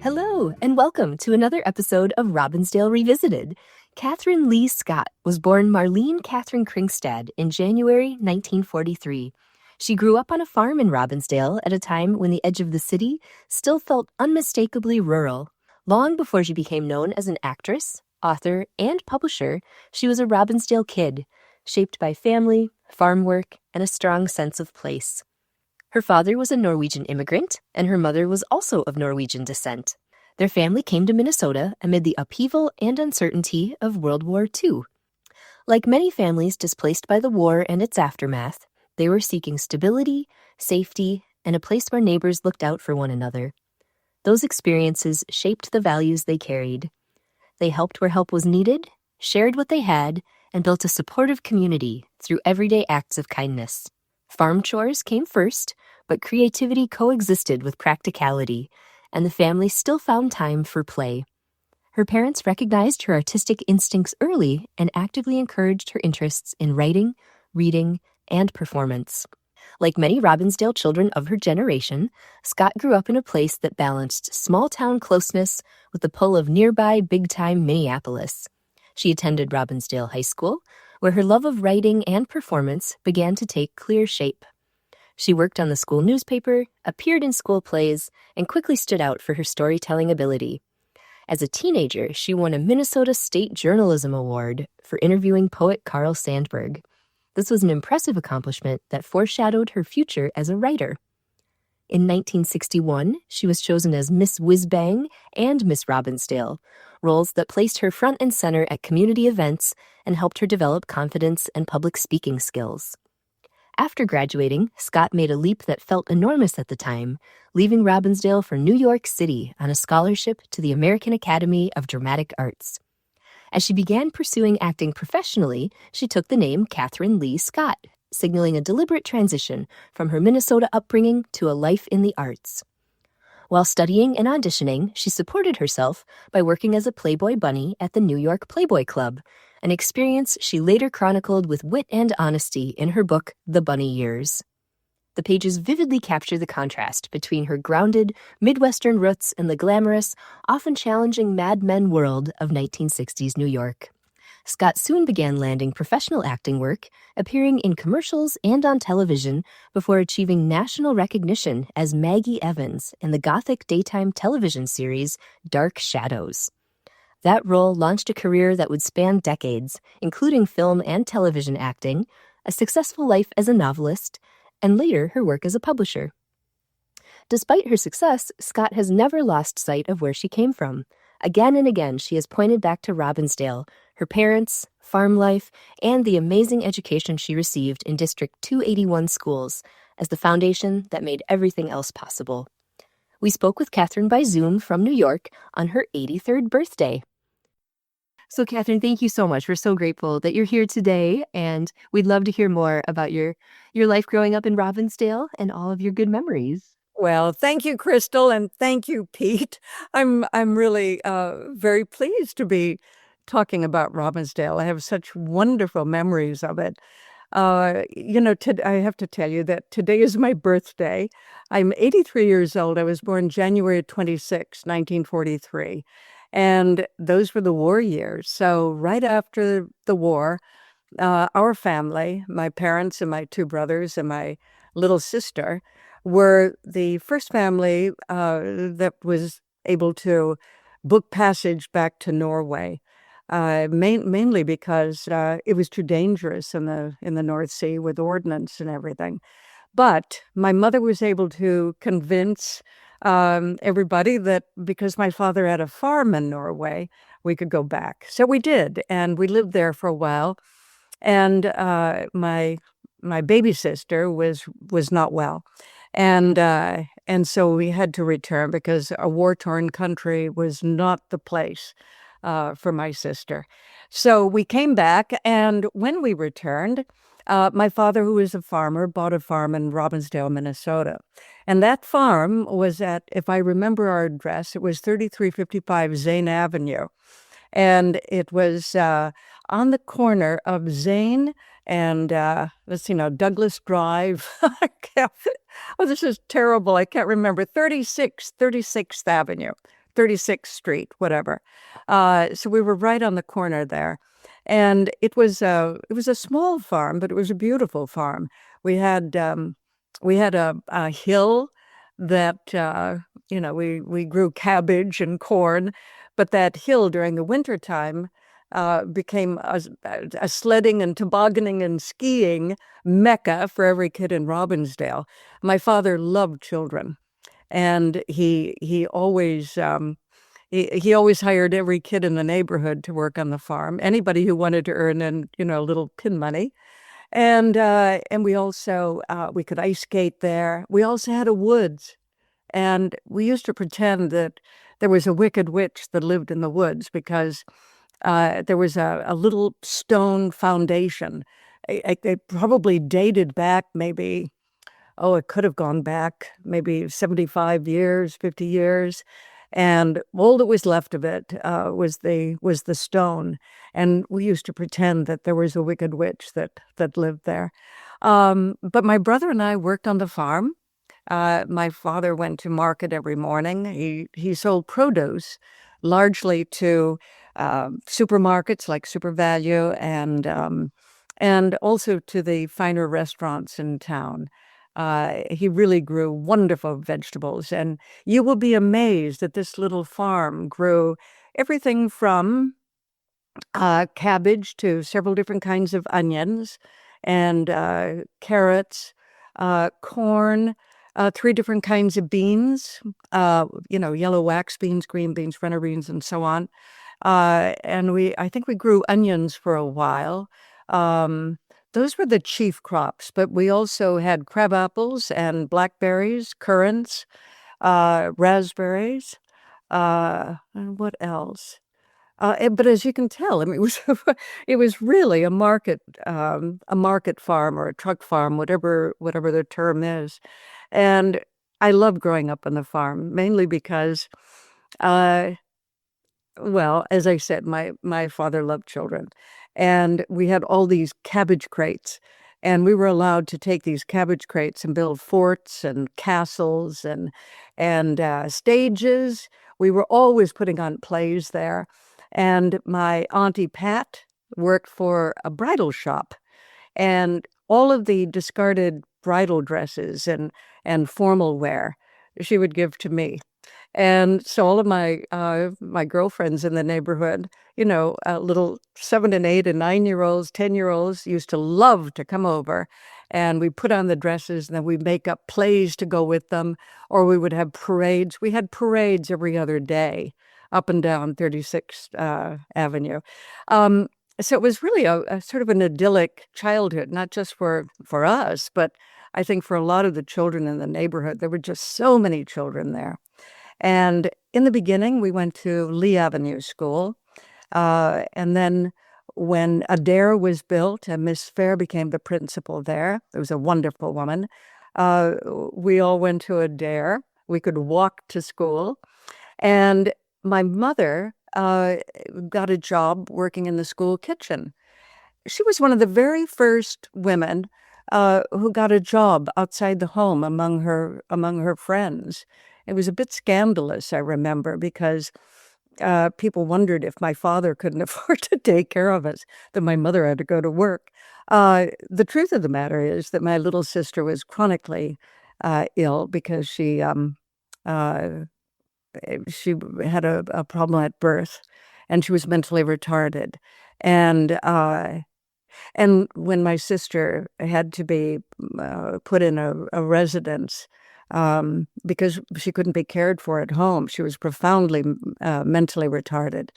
Hello, and welcome to another episode of Robbinsdale Revisited. Kathryn Leigh Scott was born Marlene Catherine Kringstad in January 1943. She grew up on a farm in Robbinsdale at a time when the edge of the city still felt unmistakably rural. Long before she became known as an actress, author, and publisher, she was a Robbinsdale kid, shaped by family, farm work, and a strong sense of place. Her father was a Norwegian immigrant, and her mother was also of Norwegian descent. Their family came to Minnesota amid the upheaval and uncertainty of World War II. Like many families displaced by the war and its aftermath, they were seeking stability, safety, and a place where neighbors looked out for one another. Those experiences shaped the values they carried. They helped where help was needed, shared what they had, and built a supportive community through everyday acts of kindness. Farm chores came first, but creativity coexisted with practicality, and the family still found time for play. Her parents recognized her artistic instincts early and actively encouraged her interests in writing, reading, and performance. Like many Robbinsdale children of her generation, Scott grew up in a place that balanced small-town closeness with the pull of nearby big-time Minneapolis. She attended Robbinsdale High School, where her love of writing and performance began to take clear shape. She worked on the school newspaper, appeared in school plays, and quickly stood out for her storytelling ability. As a teenager, she won a Minnesota State Journalism Award for interviewing poet Carl Sandburg. This was an impressive accomplishment that foreshadowed her future as a writer. In 1961, she was chosen as Miss Whiz-Bang and Miss Robbinsdale, roles that placed her front and center at community events and helped her develop confidence and public speaking skills. After graduating, Scott made a leap that felt enormous at the time, leaving Robbinsdale for New York City on a scholarship to the American Academy of Dramatic Arts. As she began pursuing acting professionally, she took the name Kathryn Leigh Scott, signaling a deliberate transition from her Minnesota upbringing to a life in the arts. While studying and auditioning, she supported herself by working as a Playboy bunny at the New York Playboy Club, an experience she later chronicled with wit and honesty in her book, The Bunny Years. The pages vividly capture the contrast between her grounded, Midwestern roots and the glamorous, often challenging Mad Men world of 1960s New York. Scott soon began landing professional acting work, appearing in commercials and on television before achieving national recognition as Maggie Evans in the Gothic daytime television series Dark Shadows. That role launched a career that would span decades, including film and television acting, a successful life as a novelist, and later her work as a publisher. Despite her success, Scott has never lost sight of where she came from. Again and again, she has pointed back to Robbinsdale, her parents, farm life, and the amazing education she received in District 281 schools as the foundation that made everything else possible. We spoke with Kathryn by Zoom from New York on her 83rd birthday. So, Kathryn, thank you so much. We're so grateful that you're here today, and we'd love to hear more about your life growing up in Robbinsdale and all of your good memories. Well, thank you, Crystal, and thank you, Pete. I'm really very pleased to be talking about Robbinsdale. I have such wonderful memories of it. I have to tell you that today is my birthday. I'm 83 years old. I was born January 26, 1943. And those were the war years. So right after the war, our family, my parents and my two brothers and my little sister, were the first family that was able to book passage back to Norway, mainly because it was too dangerous in the North Sea with ordnance and everything. But my mother was able to convince everybody that because my father had a farm in Norway, we could go back. So we did, and we lived there for a while. And my baby sister was not well, and so we had to return because a war-torn country was not the place for my sister. So we came back, and when we returned, my father, who was a farmer, bought a farm in Robbinsdale, Minnesota. And that farm was at, if I remember our address, it was 3355 Zane Avenue. And it was on the corner of Zane and, Douglas Drive. Oh, this is terrible. I can't remember. 36th Avenue. 36th Street, whatever. So we were right on the corner there. And it was a small farm, but it was a beautiful farm. We had a hill that we grew cabbage and corn, but that hill during the wintertime became a sledding and tobogganing and skiing mecca for every kid in Robbinsdale. My father loved children, and he always he always hired every kid in the neighborhood to work on the farm. Anybody who wanted to earn a little pin money. And we also we could ice skate there. We also had a woods, and we used to pretend that there was a wicked witch that lived in the woods because there was a little stone foundation. It probably dated back maybe, it could have gone back maybe 75 years, 50 years. And all that was left of it was the stone. And we used to pretend that there was a wicked witch that lived there. But my brother and I worked on the farm. My father went to market every morning. He sold produce largely to supermarkets like Super Value and also to the finer restaurants in town. He really grew wonderful vegetables, and you will be amazed that this little farm grew everything from cabbage to several different kinds of onions and carrots, corn, three different kinds of beans, yellow wax beans, green beans, runner beans, and so on. And I think we grew onions for a while. Those were the chief crops, but we also had crab apples and blackberries, currants, raspberries, and what else? But as you can tell, I mean, it was really a market farm or a truck farm, whatever the term is. And I loved growing up on the farm, mainly because, well, as I said, my father loved children, and we had all these cabbage crates, and we were allowed to take these cabbage crates and build forts and castles and stages. We were always putting on plays there, and my Auntie Pat worked for a bridal shop, and all of the discarded bridal dresses and formal wear she would give to me. And so all of my girlfriends in the neighborhood, little 7 and 8 and 9-year-olds, 10-year-olds used to love to come over, and we put on the dresses, and then we'd make up plays to go with them, or we would have parades. We had parades every other day up and down 36th Avenue. So it was really a sort of an idyllic childhood, not just for us, but I think for a lot of the children in the neighborhood. There were just so many children there. And in the beginning, we went to Lee Avenue School. And then when Adair was built and Miss Fair became the principal there, it was a wonderful woman, we all went to Adair. We could walk to school. And my mother got a job working in the school kitchen. She was one of the very first women who got a job outside the home among her friends. It was a bit scandalous, I remember, because people wondered if my father couldn't afford to take care of us, that my mother had to go to work. The truth of the matter is that my little sister was chronically ill because she had a problem at birth, and she was mentally retarded. And when my sister had to be put in a residence because she couldn't be cared for at home, she was profoundly mentally retarded.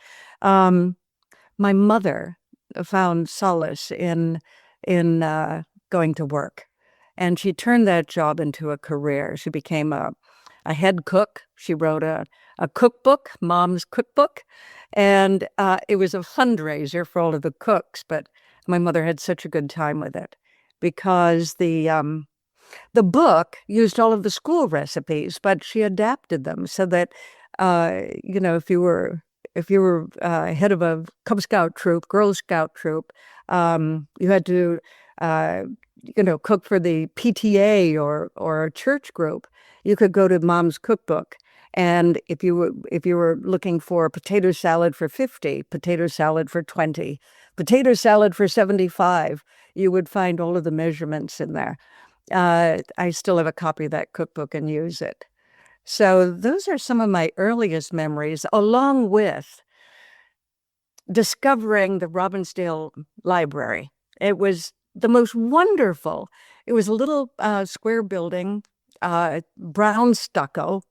My mother found solace in going to work, and she turned that job into a career. She became a head cook. She wrote a cookbook, Mom's Cookbook, and it was a fundraiser for all of the cooks, but my mother had such a good time with it because the book used all of the school recipes, but she adapted them so that if you were head of a Cub Scout troop, Girl Scout troop, you had to cook for the PTA or a church group. You could go to Mom's Cookbook And if you were looking for potato salad for 50, potato salad for 20, potato salad for 75, you would find all of the measurements in there. I still have a copy of that cookbook and use it. So those are some of my earliest memories, along with discovering the Robbinsdale Library. It was the most wonderful. It was a little square building, brown stucco,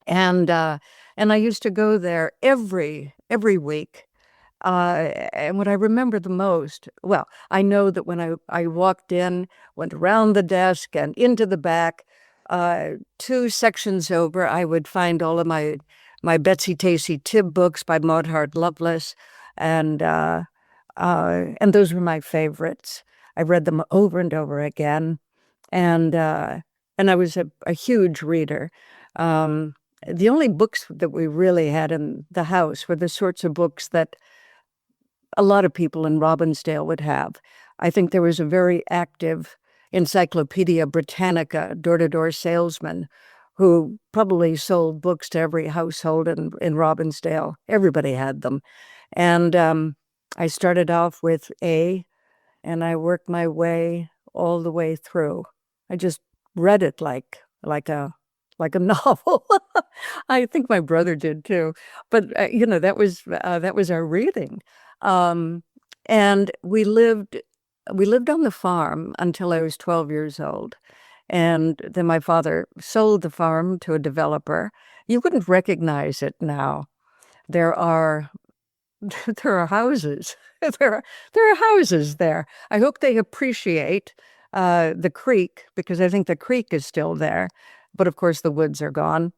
and I used to go there every week. And what I remember the most, well, I know that when I walked in, went around the desk and into the back, 2 sections over, I would find all of my Betsy Tacy Tibb books by Maud Hart Lovelace, and those were my favorites. I read them over and over again, and I was a huge reader. The only books that we really had in the house were the sorts of books that a lot of people in Robbinsdale would have. I think there was a very active Encyclopedia Britannica door-to-door salesman who probably sold books to every household in Robbinsdale. Everybody had them. And I started off with A, and I worked my way all the way through. I just read it like a novel. I think my brother did too. But that was our reading. And we lived on the farm until I was 12 years old. And then my father sold the farm to a developer. You wouldn't recognize it now. There are houses. There are houses there. I hope they appreciate the creek, because I think the creek is still there. But of course, the woods are gone.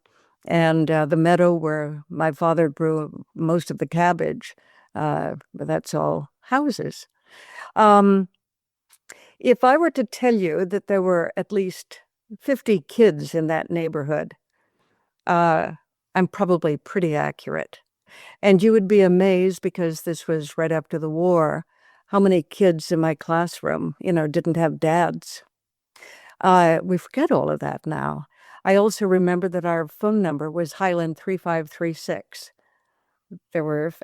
And the meadow where my father grew most of the cabbage, but that's all houses. If I were to tell you that there were at least 50 kids in that neighborhood, I'm probably pretty accurate. And you would be amazed, because this was right after the war, how many kids in my classroom, didn't have dads. We forget all of that now. I also remember that our phone number was Highland 3536. There were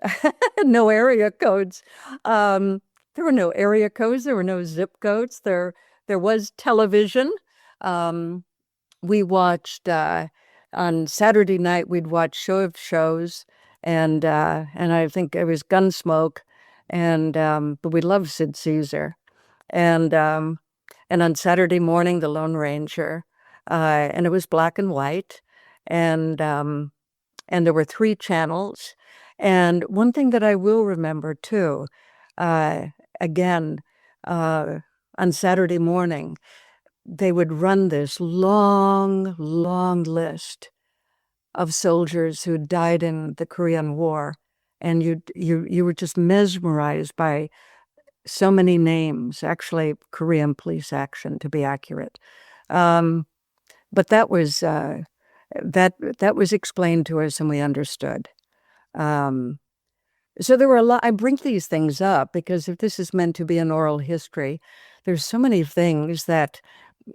no area codes. There were no area codes. There were no zip codes. There was television. We watched on Saturday night. We'd watch Show of Shows, and I think it was Gunsmoke, but we loved Sid Caesar, and on Saturday morning, The Lone Ranger, and it was black and white, and there were 3 channels. And one thing that I will remember too, again, on Saturday morning, they would run this long, long list of soldiers who died in the Korean War, and you were just mesmerized by so many names. Actually, Korean police action, to be accurate. But that was that was explained to us, and we understood. So there were a lot. I bring these things up because if this is meant to be an oral history, there's so many things that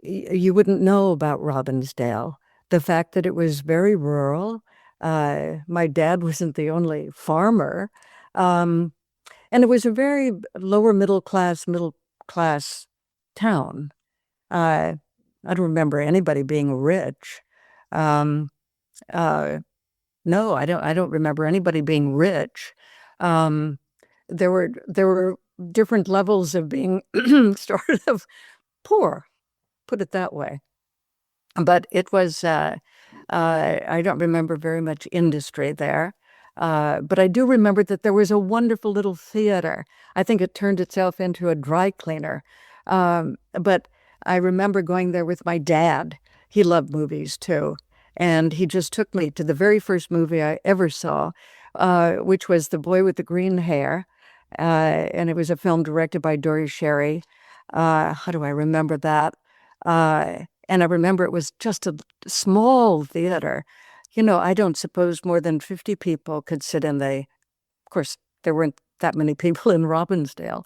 you wouldn't know about Robbinsdale. The fact that it was very rural. My dad wasn't the only farmer. And it was a very lower middle class town. I don't remember anybody being rich. No, I don't remember anybody being rich. There were different levels of being sort of poor, put it that way. But it was, I don't remember very much industry there. But I do remember that there was a wonderful little theater. I think it turned itself into a dry cleaner. But I remember going there with my dad. He loved movies too. And he just took me to the very first movie I ever saw, which was The Boy with the Green Hair. And it was a film directed by Dory Sherry. How do I remember that? And I remember it was just a small theater. I don't suppose more than 50 people could sit in of course, there weren't that many people in Robbinsdale.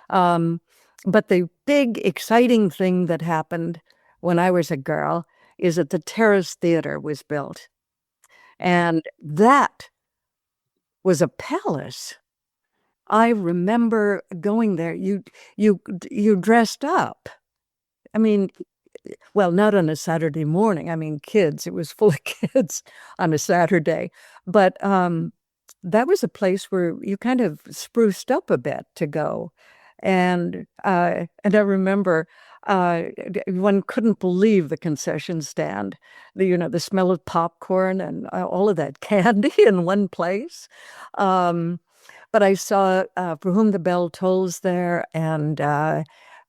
But the big, exciting thing that happened when I was a girl is that the Terrace Theater was built. And that was a palace. I remember going there. You dressed up. I mean, well, not on a Saturday morning. I mean, kids. It was full of kids on a Saturday, but that was a place where you kind of spruced up a bit to go, and I remember one couldn't believe the concession stand, the smell of popcorn and all of that candy in one place. Um, but I saw For Whom the Bell Tolls there, and uh,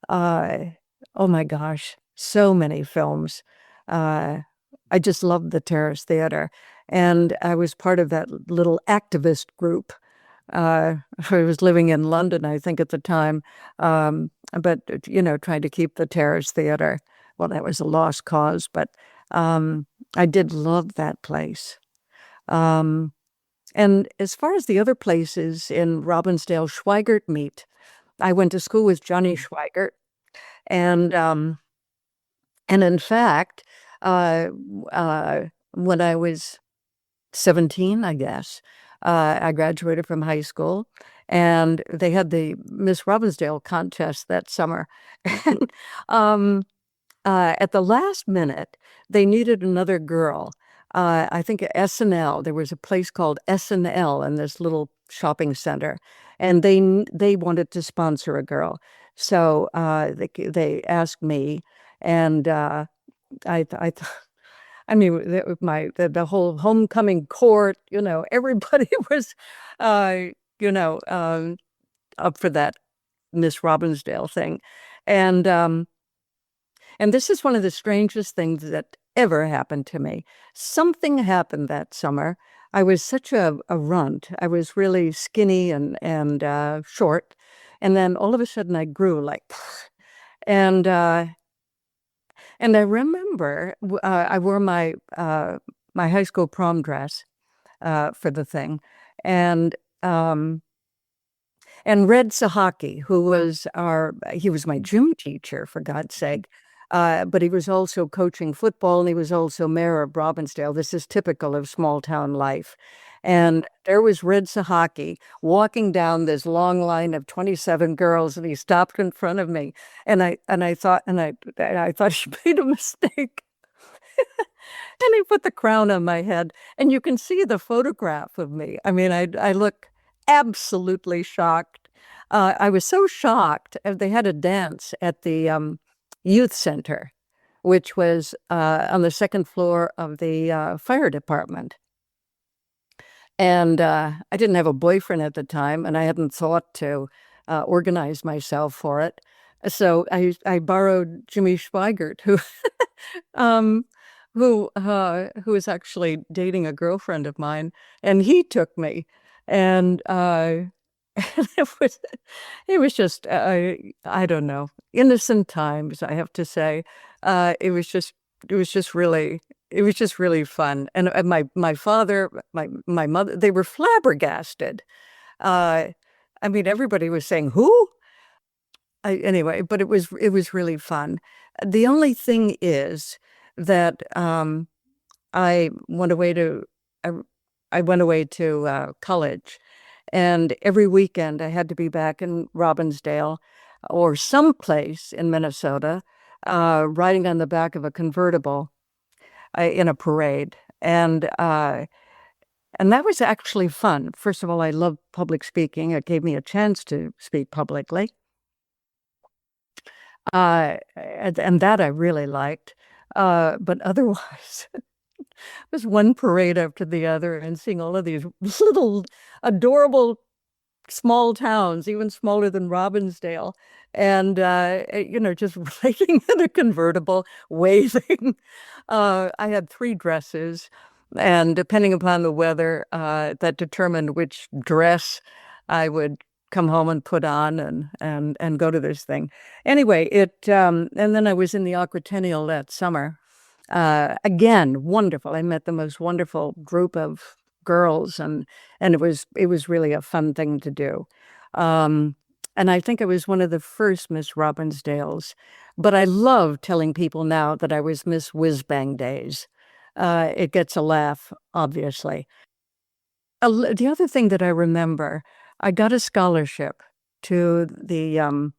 oh my gosh, so many films. Uh, I just loved the Terrace Theater. And I was part of that little activist group. I was living in London, I think, at the time, but, trying to keep the Terrace Theater. Well, that was a lost cause, but I did love that place. Um, and as far as the other places in Robbinsdale, Schweigert meet. I went to school with Johnny Schweigert, and in fact, uh, when I was 17, I guess, I graduated from high school, and they had the Miss Robbinsdale contest that summer. And at the last minute, they needed another girl. I think at SNL, there was a place called SNL in this little shopping center, and they wanted to sponsor a girl. So they asked me, and I I mean, the whole homecoming court, everybody was, uh, you know, um, up for that Miss Robbinsdale thing, and this is one of the strangest things that ever happened to me. Something happened that summer. I was such a runt. I was really skinny and short, and then all of a sudden I grew like, and I remember I wore my high school prom dress for the thing, and um, Red Sahaki, he was my gym teacher, for God's sake. But he was also coaching football, and he was also mayor of Robbinsdale. This is typical of small town life. And there was Red Sahaki walking down this long line of 27 girls, and he stopped in front of me. And I thought he made a mistake. And he put the crown on my head, and you can see the photograph of me. I mean, I look absolutely shocked. I was so shocked. They had a dance at the youth center, which was on the second floor of the fire department. And I didn't have a boyfriend at the time, and I hadn't thought to organize myself for it. So I borrowed Jimmy Schweigert, um, who was actually dating a girlfriend of mine, and he took me, and it was just I don't know, innocent times, I have to say. It was just really fun, and my father, my mother, they were flabbergasted. Uh, I mean, everybody was saying, "Who?" Anyway, but it was really fun. The only thing is that I went away to I, I went away to college, and every weekend I had to be back in Robbinsdale or someplace in Minnesota, riding on the back of a convertible in a parade, and that was actually fun. First of all, I love public speaking. It gave me a chance to speak publicly. And that I really liked. But otherwise, it was one parade after the other, and seeing all of these little adorable small towns, even smaller than Robbinsdale, and just riding in a convertible, waving. I had three dresses, and depending upon the weather, that determined which dress I would come home and put on and go to this thing. Anyway, and then I was in the Aquatennial that summer. Again, wonderful. I met the most wonderful group of girls, and it was really a fun thing to do. Um, and I think I was one of the first Miss Robbinsdales, but I love telling people now that I was Miss Whiz Bang Days. it gets a laugh, obviously. The other thing that I remember, I got a scholarship to the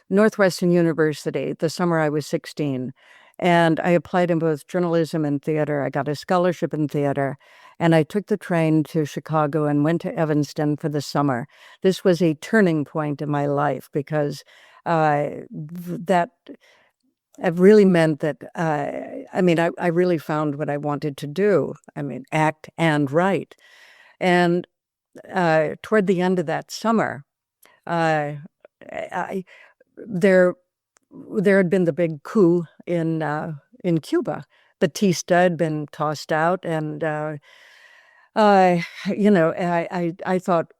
Northwestern University the summer I was 16. And I applied in both journalism and theater. I got a scholarship in theater. And I took the train to Chicago and went to Evanston for the summer. This was a turning point in my life because that it really meant that, I really found what I wanted to do. I mean, act and write. And toward the end of that summer, I, there had been the big coup in Cuba. Batista had been tossed out, and I thought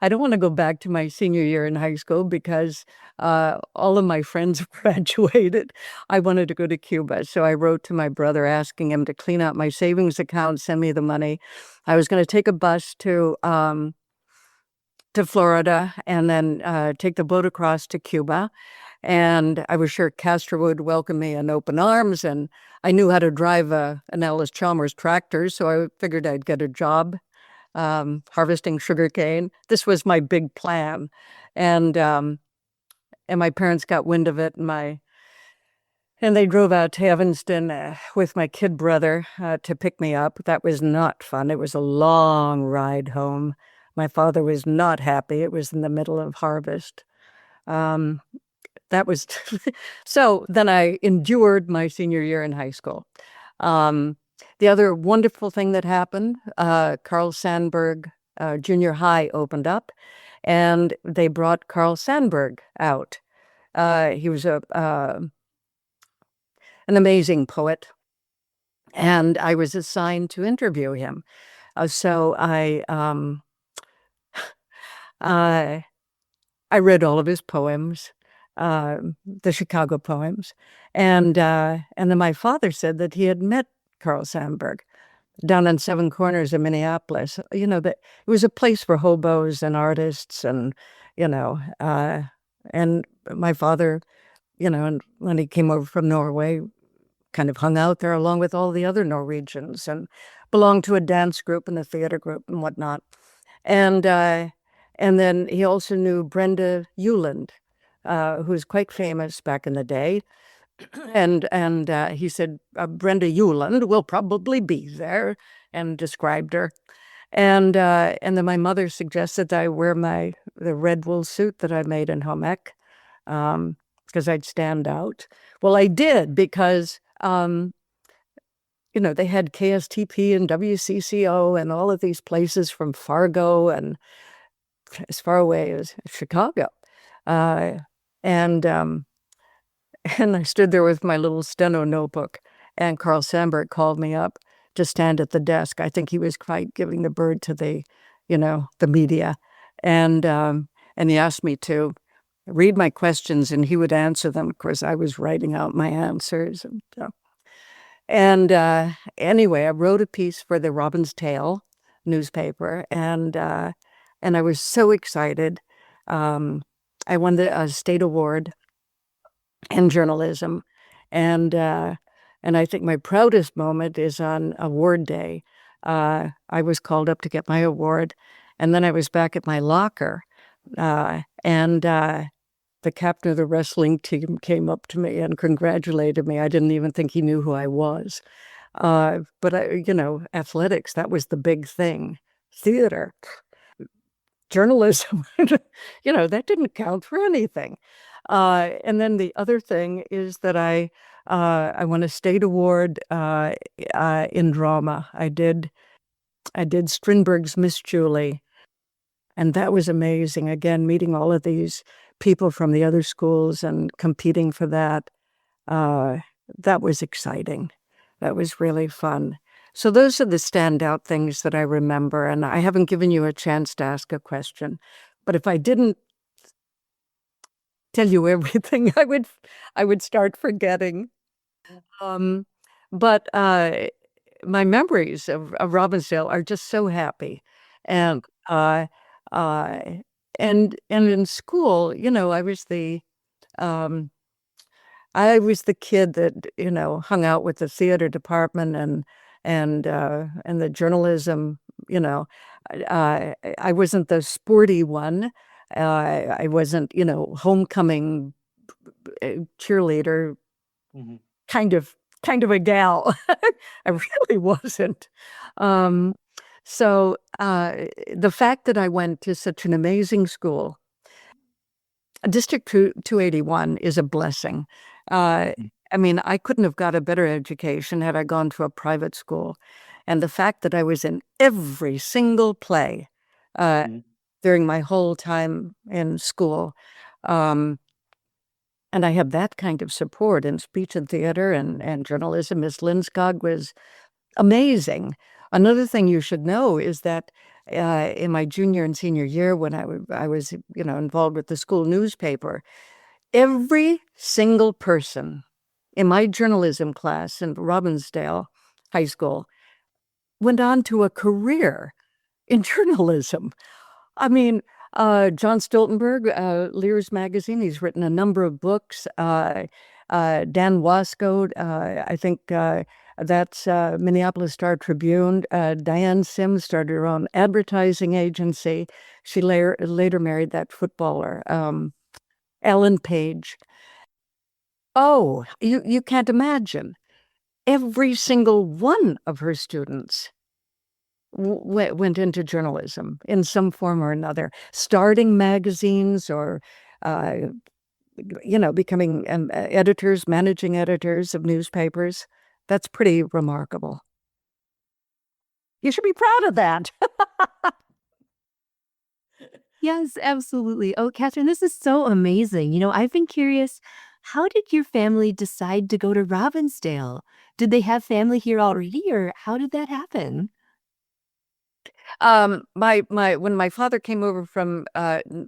I don't want to go back to my senior year in high school because all of my friends graduated. I wanted to go to Cuba, so I wrote to my brother asking him to clean out my savings account, send me the money. I was going to take a bus to Florida and then take the boat across to Cuba. And I was sure Castro would welcome me in open arms. And I knew how to drive an Ellis Chalmers tractor, so I figured I'd get a job harvesting sugarcane. This was my big plan. And my parents got wind of it, and they drove out to Evanston with my kid brother to pick me up. That was not fun. It was a long ride home. My father was not happy. It was in the middle of harvest. That was so then I endured my senior year in high school. The other wonderful thing that happened, Carl Sandburg Junior High opened up, and they brought Carl Sandburg out. He was an amazing poet, and I was assigned to interview him. So I read all of his poems, the Chicago poems, and then my father said that he had met Carl Sandburg down in Seven Corners in Minneapolis. That it was a place for hobos and artists, and and my father, and when he came over from Norway, kind of hung out there along with all the other Norwegians and belonged to a dance group and a theater group and whatnot. And then he also knew Brenda Euland, who was quite famous back in the day. And he said, Brenda Euland will probably be there, and described her. And then my mother suggested that I wear the red wool suit that I made in home ec, because I'd stand out. Well, I did, because they had KSTP and WCCO and all of these places from Fargo and as far away as Chicago. And I stood there with my little steno notebook, and Carl Sandburg called me up to stand at the desk. I think he was quite giving the bird to the media. And he asked me to read my questions, and he would answer them. Of course, I was writing out my answers. And anyway, I wrote a piece for the Robbinsdale newspaper, and I was so excited. I won the state award in journalism, and I think my proudest moment is on award day. I was called up to get my award, and then I was back at my locker, and the captain of the wrestling team came up to me and congratulated me. I didn't even think he knew who I was. But athletics, that was the big thing. Theater, journalism, that didn't count for anything. And then the other thing is that I won a state award in drama. I did Strindberg's Miss Julie, and that was amazing. Again, meeting all of these people from the other schools and competing for that. That was exciting. That was really fun. So those are the standout things that I remember, and I haven't given you a chance to ask a question. But if I didn't tell you everything, I would start forgetting. But my memories of Robbinsdale are just so happy, and in school, I was I was the kid that, hung out with the theater department and the journalism, I wasn't the sporty one. I wasn't, homecoming cheerleader Mhm. kind of a gal. I really wasn't. Um, so the fact that I went to such an amazing school, District 281 is a blessing. Mm. I mean, I couldn't have got a better education had I gone to a private school. And the fact that I was in every single play Mhm. during my whole time in school, and I had that kind of support in speech and theater and journalism. Miss Linskog was amazing. Another thing you should know is that in my junior and senior year, when I was involved with the school newspaper, every single person in my journalism class in Robbinsdale High School went on to a career in journalism. I mean, John Stoltenberg, Lear's magazine, he's written a number of books. Dan Wasco, I think that's Minneapolis Star-Tribune. Diane Sims started her own advertising agency. She later married that footballer, Ellen Page. Oh, you can't imagine. Every single one of her students went into journalism in some form or another, starting magazines or, becoming editors, managing editors of newspapers. That's pretty remarkable. You should be proud of that. Yes, absolutely. Oh, Kathryn, this is so amazing. I've been curious, how did your family decide to go to Robbinsdale? Did they have family here already, or how did that happen? When my father came over from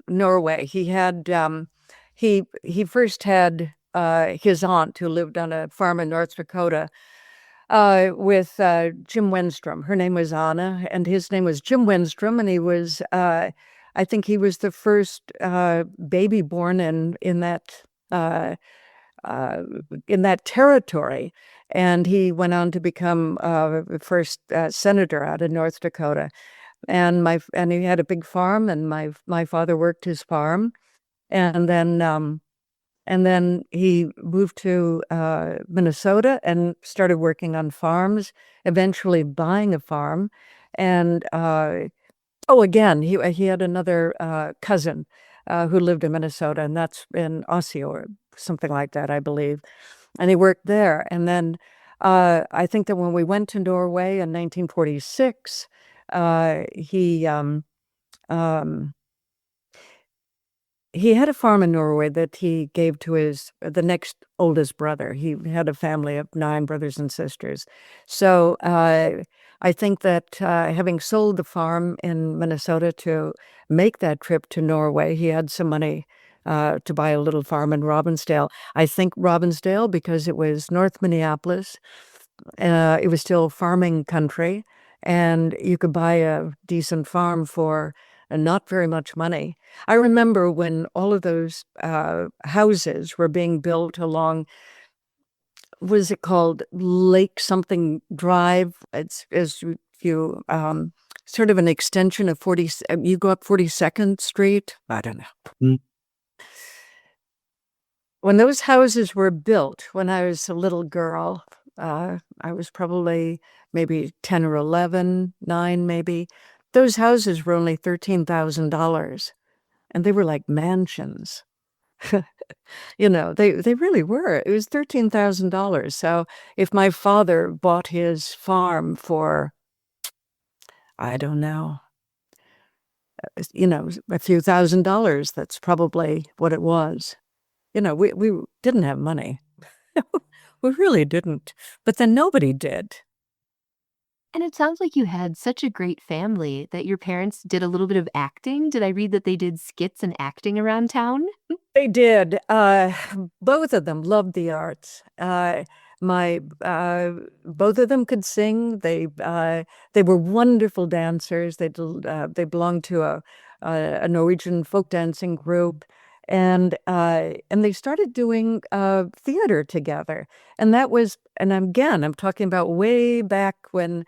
Norway, he had he first had his aunt who lived on a farm in North Dakota with Jim Wenstrom. Her name was Anna, and his name was Jim Wenstrom, and he was I think he was the first baby born uh, in that territory, and he went on to become first senator out of North Dakota. And he had a big farm, and my father worked his farm, and then he moved to Minnesota and started working on farms, eventually buying a farm. And again, he had another cousin who lived in Minnesota, and that's in Osseo or something like that, I believe. And he worked there. And then I think that when we went to Norway in 1946, he had a farm in Norway that he gave to the next oldest brother. He had a family of 9 brothers and sisters. So I think that having sold the farm in Minnesota to make that trip to Norway, he had some money to buy a little farm in Robbinsdale. I think Robbinsdale, because it was North Minneapolis, it was still farming country, and you could buy a decent farm for not very much money. I remember when all of those houses were being built along, was it called Lake something Drive? It's as you sort of an extension of you go up 42nd Street. I don't know. Mm. When those houses were built, when I was a little girl, I was probably maybe 10 or 11, 9 maybe. Those houses were only $13,000, and they were like mansions. They really were. It was $13,000. So if my father bought his farm for, I don't know, a few $1,000s, that's probably what it was. We didn't have money. We really didn't. But then nobody did. And it sounds like you had such a great family that your parents did a little bit of acting. Did I read that they did skits and acting around town? They did. Both of them loved the arts. Both of them could sing. They were wonderful dancers. They belonged to a Norwegian folk dancing group, and they started doing theater together. And that was, and again, I'm talking about way back when,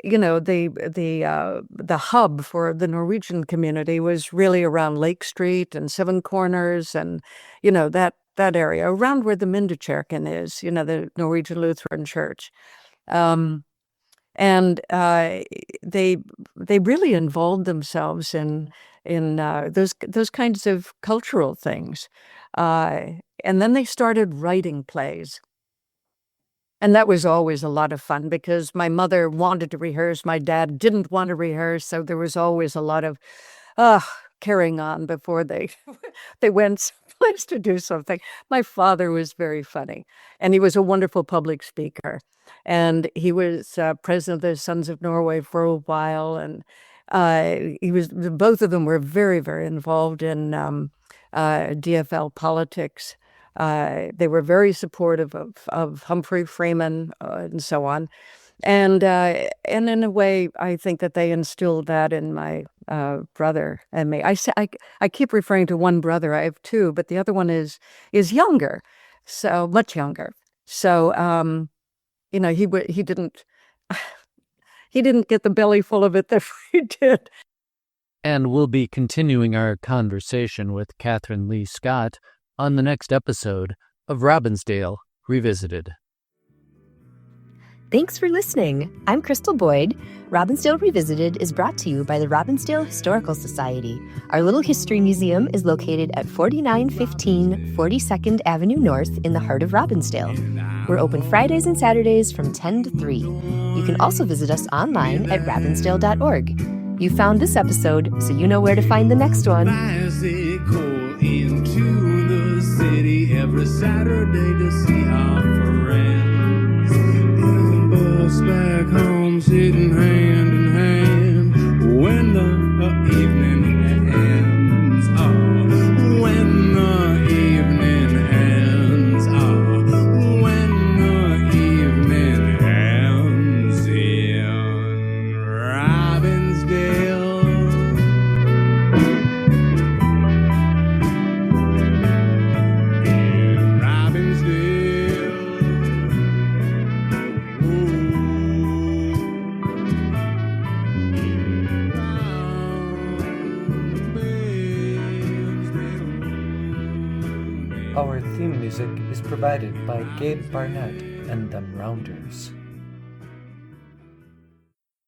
the hub for the Norwegian community was really around Lake Street and Seven Corners and, that area, around where the Mindekirken is, the Norwegian Lutheran Church. And they really involved themselves in those kinds of cultural things. And then they started writing plays. And that was always a lot of fun because my mother wanted to rehearse, my dad didn't want to rehearse, so there was always a lot of carrying on before they went someplace to do something. My father was very funny, and he was a wonderful public speaker. And he was president of the Sons of Norway for a while, and both of them were very, very involved in DFL politics. They were very supportive of Humphrey Freeman and so on. And in a way, I think that they instilled that in my brother and me. I keep referring to one brother. I have two, but the other one is younger, so much younger. So he didn't get the belly full of it that we did. And we'll be continuing our conversation with Kathryn Leigh Scott on the next episode of Robbinsdale Revisited. Thanks for listening. I'm Crystal Boyd. Robbinsdale Revisited is brought to you by the Robbinsdale Historical Society. Our little history museum is located at 4915 42nd Avenue North in the heart of Robbinsdale. We're open Fridays and Saturdays from 10 to 3. You can also visit us online at robbinsdale.org. You found this episode, so you know where to find the next one. Bicycle into the city every Saturday to see our friends. In a bus back home, sitting hand in hand when the evening ends. Oh, when the evening ends. Oh, when the evening ends in Robbinsdale. Our theme music is provided by Gabe Barnett and Them Rounders.